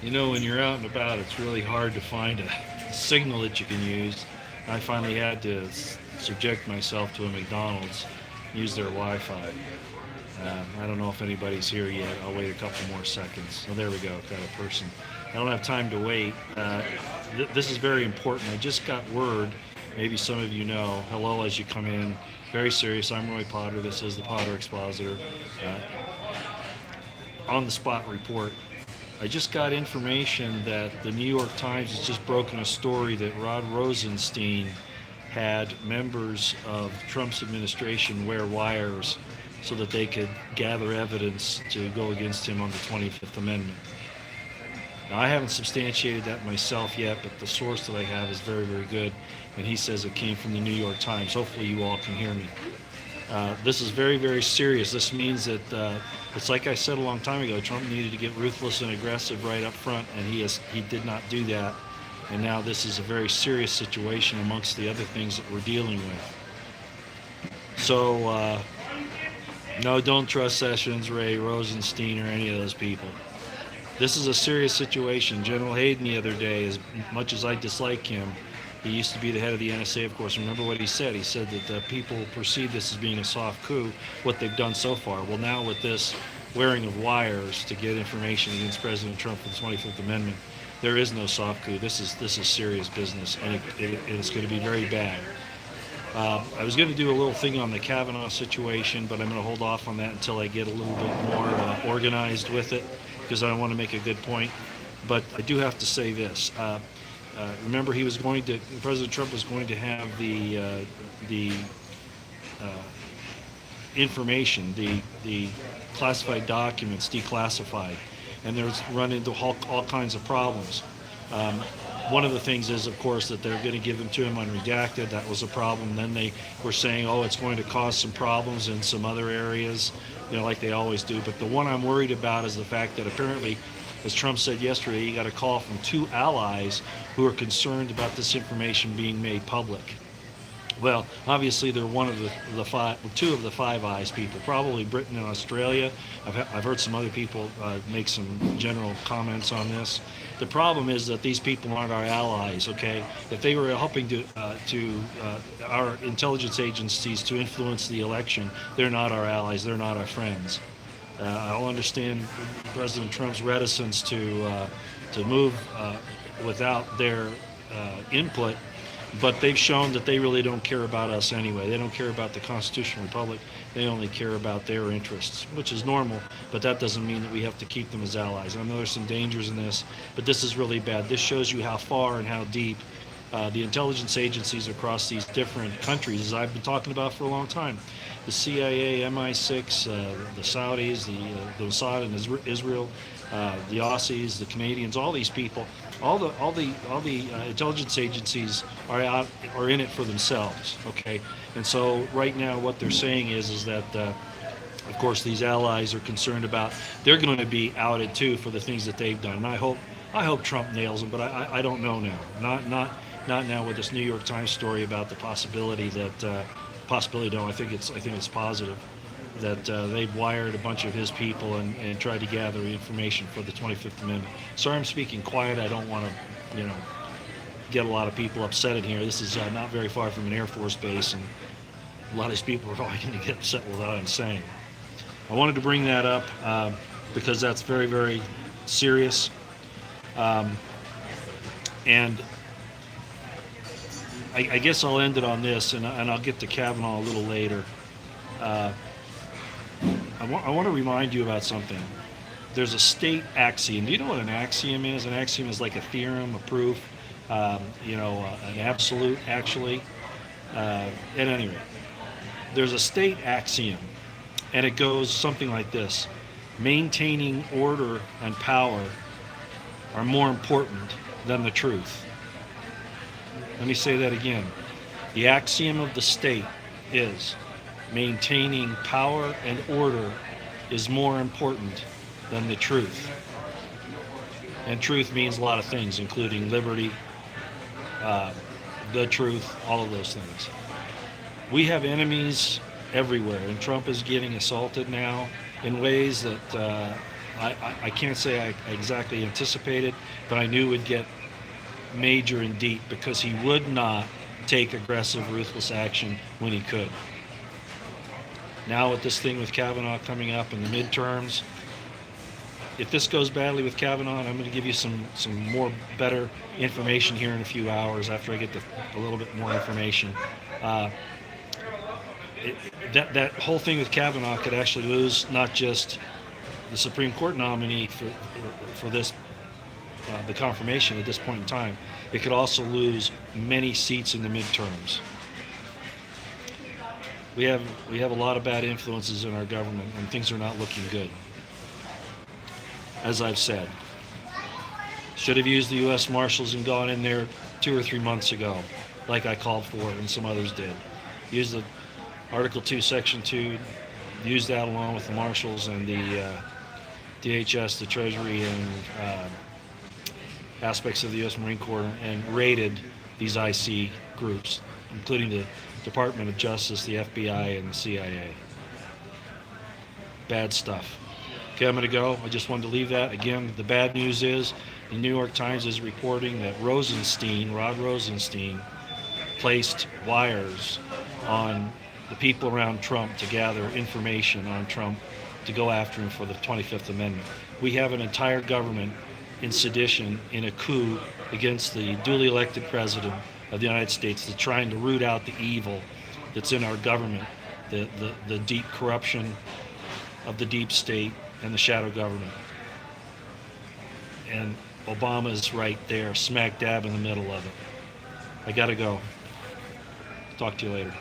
You know, when you're out and about, it's really hard to find a signal that you can use. I finally had to subject myself to a McDonald's, use their Wi-Fi. I don't know if anybody's here yet. I'll wait a couple more seconds. Oh, there we go. Got a person. I don't have time to wait. This is very important. I just got word. Maybe some of you know. Hello, as you come in. Very serious. I'm Roy Potter. This is the Potter Expositor. On the spot report. I just got information that the New York Times has just broken a story that Rod Rosenstein had members of Trump's administration wear wires so that they could gather evidence to go against him on the 25th Amendment. Now, I haven't substantiated that myself yet, but the source that I have is very, very good, and he says it came from the New York Times. Hopefully, you all can hear me. This is very, very serious. This means that it's like I said a long time ago. Trump needed to get ruthless and aggressive right up front, and he did not do that. And now this is a very serious situation amongst the other things that we're dealing with. So no, don't trust Sessions, Ray, Rosenstein, or any of those people. This is a serious situation. General Hayden the other day, as much as I dislike him, he used to be the head of the NSA, of course. Remember what he said? He said that people perceive this as being a soft coup, what they've done so far. Well, now with this wearing of wires to get information against President Trump for the 25th Amendment, there is no soft coup. This is serious business, and it's going to be very bad. I was going to do a little thing on the Kavanaugh situation, but I'm going to hold off on that until I get a little bit more organized with it, because I want to make a good point. But I do have to say this. Remember, President Trump was going to have the uh, information, the classified documents declassified, and there's run into all kinds of problems. Um, One of the things is, of course, that they're going to give them to him unredacted. That was a problem. Then they were saying, oh, it's going to cause some problems in some other areas, like they always do. But the one I'm worried about is the fact that apparently, as Trump said yesterday, he got a call from two allies who are concerned about this information being made public. Well, obviously they're one of two of the Five Eyes people, probably Britain and Australia. I've heard some other people make some general comments on this. The problem is that these people aren't our allies. Okay, if they were helping our intelligence agencies to influence the election, they're not our allies. They're not our friends. I'll understand President Trump's reticence to move without their input, but they've shown that they really don't care about us anyway. They don't care about the constitutional republic. They only care about their interests, which is normal, but that doesn't mean that we have to keep them as allies. I know there's some dangers in this, but this is really bad. This shows you how far and how deep the intelligence agencies across these different countries, as I've been talking about for a long time, the CIA, MI6, the Saudis, the Mossad in Israel, the Aussies, the Canadians, all these people, all the intelligence agencies are in it for themselves. Okay, and so right now what they're saying is that. Of course, these allies are concerned about they're going to be outed too for the things that they've done. And I hope Trump nails them, but I don't know now. Not now with this New York Times story about the possibility that possibility. No, I think it's positive that they've wired a bunch of his people and tried to gather information for the 25th Amendment. Sorry, I'm speaking quiet. I don't want to, get a lot of people upset in here. This is not very far from an Air Force base, and a lot of these people are probably going to get upset with what I'm saying. I wanted to bring that up because that's very, very serious. Um, and I guess I'll end it on this, and I'll get to Kavanaugh a little later. Uh, I want to remind you about something. There's a state axiom. Do you know what an axiom is? An axiom is like a theorem, a proof, an absolute, actually. At any rate, there's a state axiom, and it goes something like this: maintaining order and power are more important than the truth. Let me say that again. The axiom of the state is maintaining power and order is more important than the truth. And truth means a lot of things, including liberty, uh, the truth, all of those things. We have enemies everywhere, and Trump is getting assaulted now in ways that I can't say I exactly anticipated, but I knew it would get major and deep because he would not take aggressive, ruthless action when he could. Now with this thing with Kavanaugh coming up in the midterms, if this goes badly with Kavanaugh, and I'm going to give you some more better information here in a few hours after I get a little bit more information. Uh, that whole thing with Kavanaugh could actually lose not just the Supreme Court nominee for this the confirmation at this point in time. It could also lose many seats in the midterms. We have a lot of bad influences in our government, and things are not looking good. As I've said, should have used the U.S. Marshals and gone in there 2 or 3 months ago, like I called for and some others did. Use the Article 2, Section 2, use that along with the Marshals and the DHS, the Treasury, and aspects of the U.S. Marine Corps, and raided these IC groups, including the Department of Justice, the FBI, and the CIA. Bad stuff. Okay, I'm going to go. I just wanted to leave that. Again, the bad news is the New York Times is reporting that Rod Rosenstein, placed wires on the people around Trump to gather information on Trump to go after him for the 25th Amendment. We have an entire government in sedition, in a coup against the duly elected president of the United States, that's trying to root out the evil that's in our government, the deep corruption of the deep state and the shadow government. And Obama's right there, smack dab in the middle of it. I gotta go. Talk to you later.